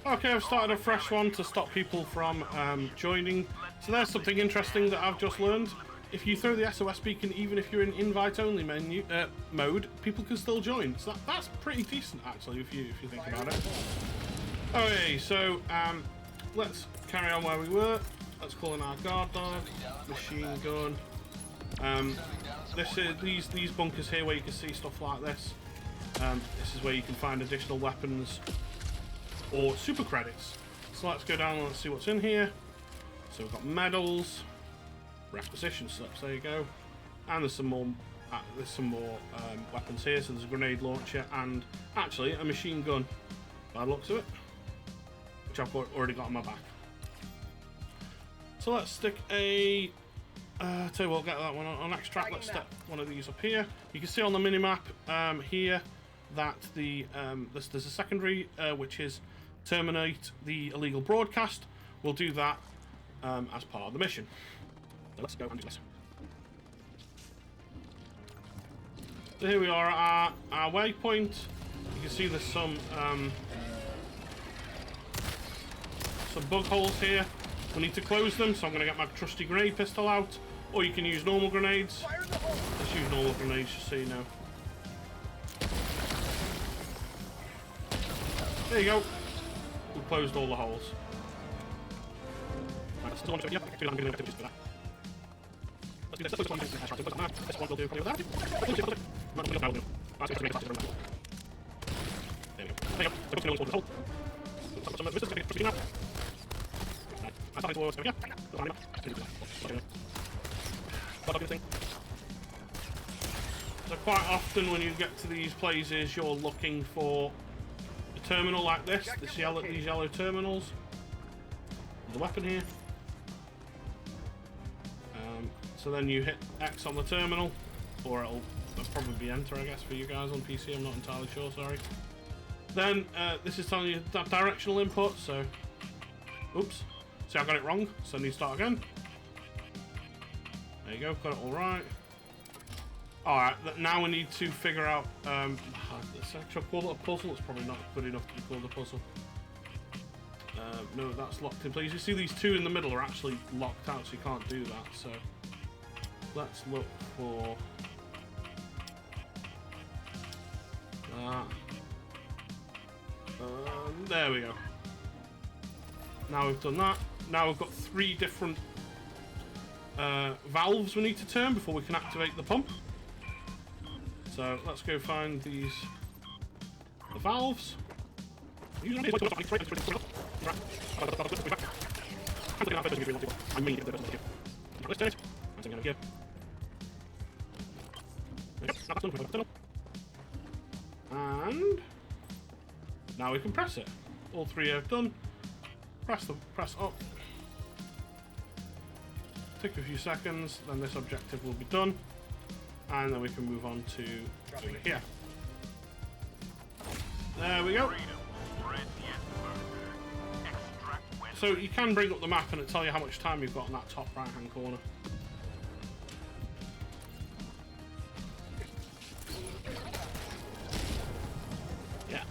Okay, I've started a fresh one to stop people from joining. So there's something interesting that I've just learned. If you throw the SOS beacon, even if you're in invite-only mode, people can still join. So that's pretty decent, actually, if you think about it. Okay, so let's carry on where we were. Let's call in our guard dog, machine gun. These bunkers here where you can see stuff like this. This is where you can find additional weapons or super credits. So let's go down and let's see what's in here. So we've got medals, requisition slips, there you go, and there's some more weapons here. So there's a grenade launcher and actually a machine gun by the looks of it, which I've already got on my back. So let's stick a tell you what, get that one on extract. Let's stick one of these up here. You can see on the minimap here that there's a secondary which is terminate the illegal broadcast. We'll do that as part of the mission. So let's go and do this. So here we are at our waypoint. You can see there's some bug holes here. We need to close them, so I'm going to get my trusty grenade pistol out, or you can use normal grenades. Let's use normal grenades just so you know. There you go. We've closed all the holes. Right, still want to, yeah, I'm going to activities for that. Let's do this. This one will do probably without it. There we go. There you go. So put some of this is going to be now. I'm starting towards, there we go. So quite often when you get to these places, you're looking for a terminal like this, these yellow terminals. There's a weapon here. So then you hit X on the terminal, or it'll probably be enter, I guess, for you guys on PC. I'm not entirely sure, sorry. Then this is telling you that directional input, so oops. See, I got it wrong, so I need to start again. There you go, got it all right. Alright, now we need to figure out, should I call it a puzzle? It's probably not good enough to be called a puzzle. No, that's locked in place. You see these two in the middle are actually locked out, so you can't do that. So let's look for that. There we go. Now we've done that. Now we've got 3 different valves we need to turn before we can activate the pump. So let's go find the valves. And Now we can press it. All three are done. Press up. Take a few seconds, then this objective will be done. And then we can move on to over here. There we go. So you can bring up the map and it'll tell you how much time you've got in that top right hand corner. Yeah.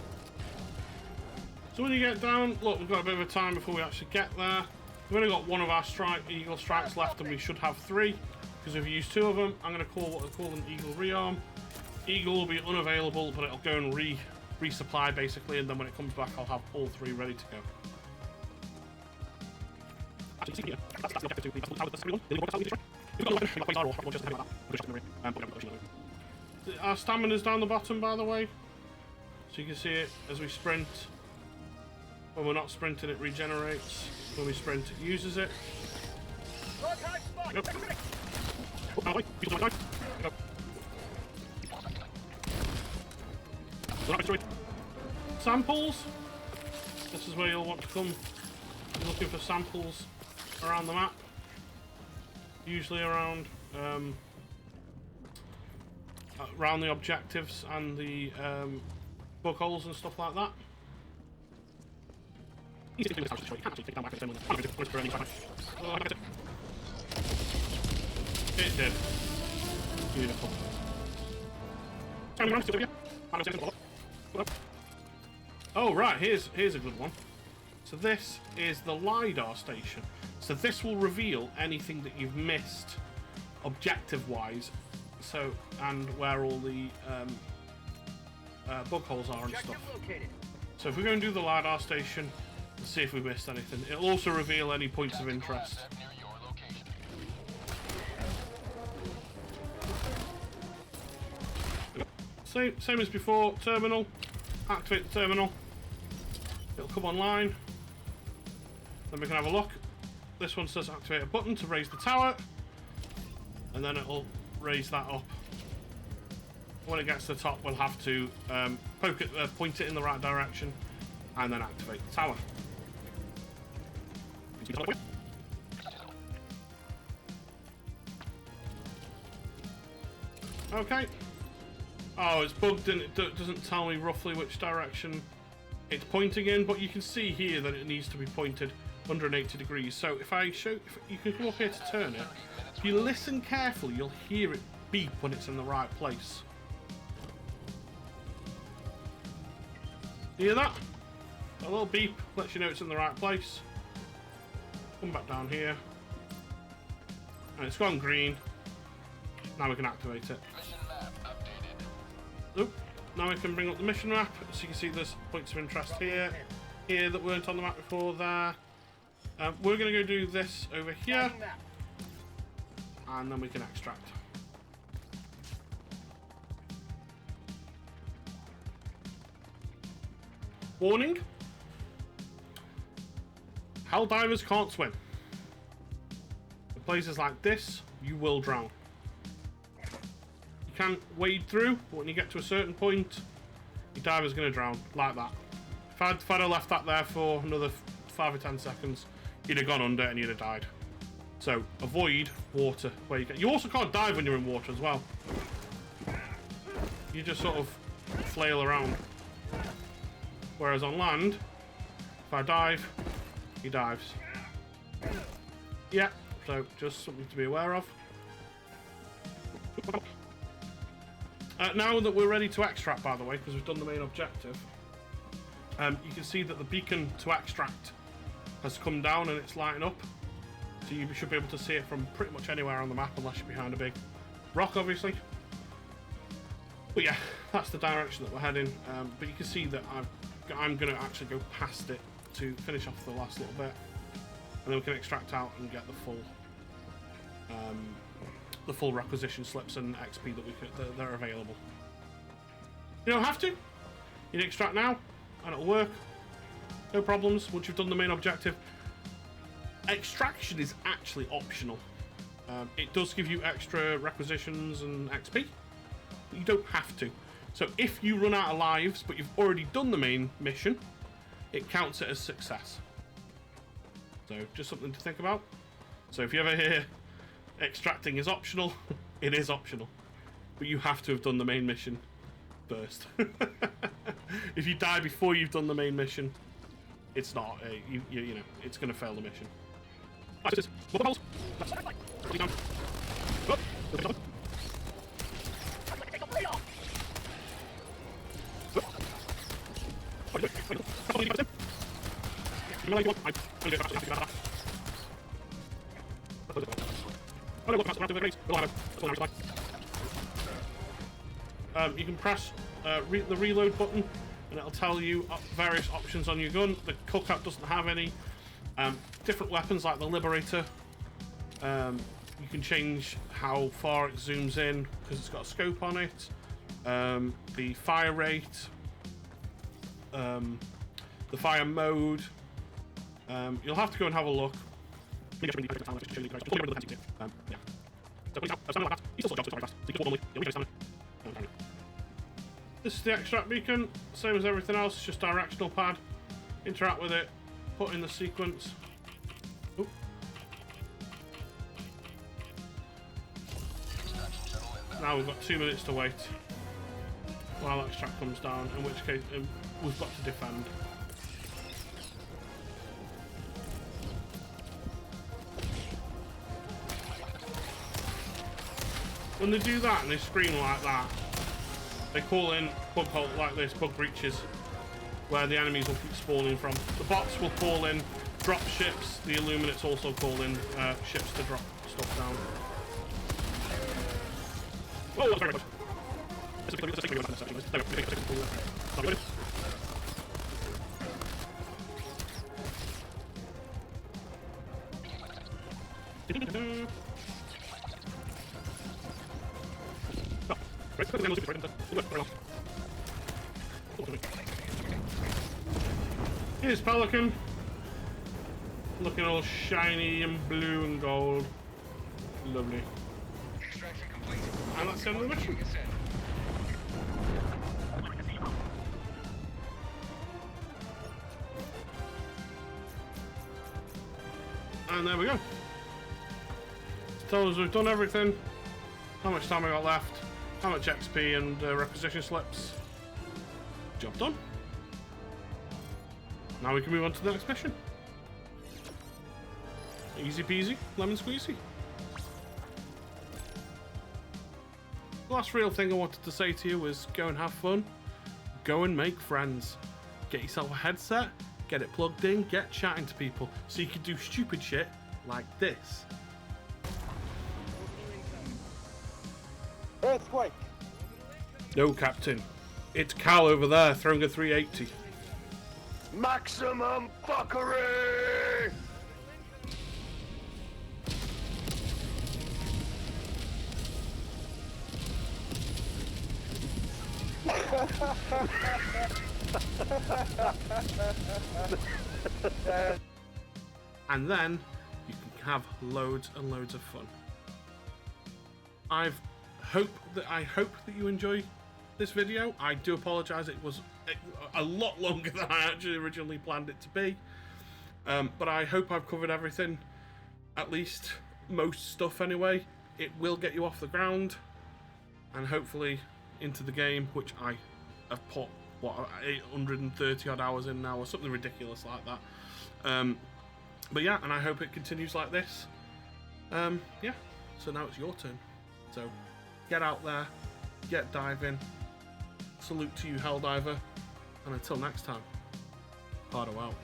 So when you get down, look, we've got a bit of a time before we actually get there. We've only got one of our Eagle strikes left and we should have 3. Because we've used 2 of them, I'm going to call what I call an Eagle rearm. Eagle will be unavailable, but it'll go and resupply basically, and then when it comes back, I'll have all 3 ready to go. Our stamina's down the bottom, by the way, so you can see it as we sprint. When we're not sprinting, it regenerates. When we sprint, it uses it. Samples. This is where you'll want to come. You're looking for samples around the map. Usually around the objectives and the bug holes and stuff like that. It did. Beautiful. Oh right, here's a good one. So this is the LiDAR station. So this will reveal anything that you've missed objective-wise. So, and where all the bug holes are and stuff. So if we go and do the LiDAR station, let's see if we missed anything. It'll also reveal any points of interest. Same as before, terminal. Activate the terminal. It'll come online. Then we can have a look. This one says activate a button to raise the tower. And then it'll raise that up. When it gets to the top, we'll have to point it in the right direction and then activate the tower. Okay. Oh, it's bugged and it doesn't tell me roughly which direction it's pointing in, but you can see here that it needs to be pointed 180 degrees. So if you can come up here to turn it. If you listen carefully, you'll hear it beep when it's in the right place. Hear that? A little beep lets you know it's in the right place. Come back down here. And it's gone green. Now we can activate it. Oop. Now we can bring up the mission map. So you can see there's points of interest here that weren't on the map before there. We're going to go do this over here. And then we can extract. Warning. Helldivers can't swim. In places like this, you will drown. You can wade through, but when you get to a certain point, your diver's going to drown, like that. If I'd have left that there for another 5 or 10 seconds, you'd have gone under and you'd have died. So, avoid water where you can. You also can't dive when you're in water as well. You just sort of flail around. Whereas on land, if I dive, he dives. Yeah, so just something to be aware of. Now that we're ready to extract, by the way, because we've done the main objective, you can see that the beacon to extract has come down and it's lighting up. So you should be able to see it from pretty much anywhere on the map, unless you're behind a big rock, obviously. But yeah, that's the direction that we're heading. But you can see that I'm going to actually go past it to finish off the last little bit, and then we can extract out and get the full requisition slips and XP that are available. You don't have to. You can extract now, and it'll work. No problems. Once you've done the main objective, extraction is actually optional. It does give you extra requisitions and XP, but you don't have to. So if you run out of lives, but you've already done the main mission, it counts it as success. So just something to think about. So if you ever hear extracting is optional, it is optional. But you have to have done the main mission first. If you die before you've done the main mission, it's not, you know, it's going to fail the mission. You can press the reload button and it'll tell you various options on your gun. The cookout doesn't have any. Different weapons like the Liberator, you can change how far it zooms in because it's got a scope on it. The fire rate, the fire mode. You'll have to go and have a look. This is the extract beacon, same as everything else, it's just directional pad. Interact with it, put in the sequence. Oop. Now we've got 2 minutes to wait while that extract comes down, in which case we've got to defend. When they do that and they scream like that, they call in bug hole like this, bug breaches, where the enemies will keep spawning from. The bots will call in drop ships, the Illuminates also call in ships to drop stuff down. Oh, that's very good. Here's Pelican, looking all shiny and blue and gold. Lovely. And that's the end of the mission. And there we go. Tells us we've done everything, how much time we got left, how much XP and requisition slips. Job done. Now we can move on to the next mission. Easy peasy, lemon squeezy. The last real thing I wanted to say to you was go and have fun, go and make friends. Get yourself a headset, get it plugged in, get chatting to people so you can do stupid shit like this. Earthquake! No, Captain. It's Cal over there throwing a 380. Maximum fuckery! And then you can have loads and loads of fun. I hope that you enjoy this video. I do apologise, it was a lot longer than I actually originally planned it to be. But I hope I've covered everything, at least most stuff anyway. It will get you off the ground and hopefully into the game, which I have put, what, 830 odd hours in now or something ridiculous like that. But yeah, and I hope it continues like this. Yeah, so now it's your turn. So get out there, get diving. Salute to you, Helldiver, and until next time, Pardo out.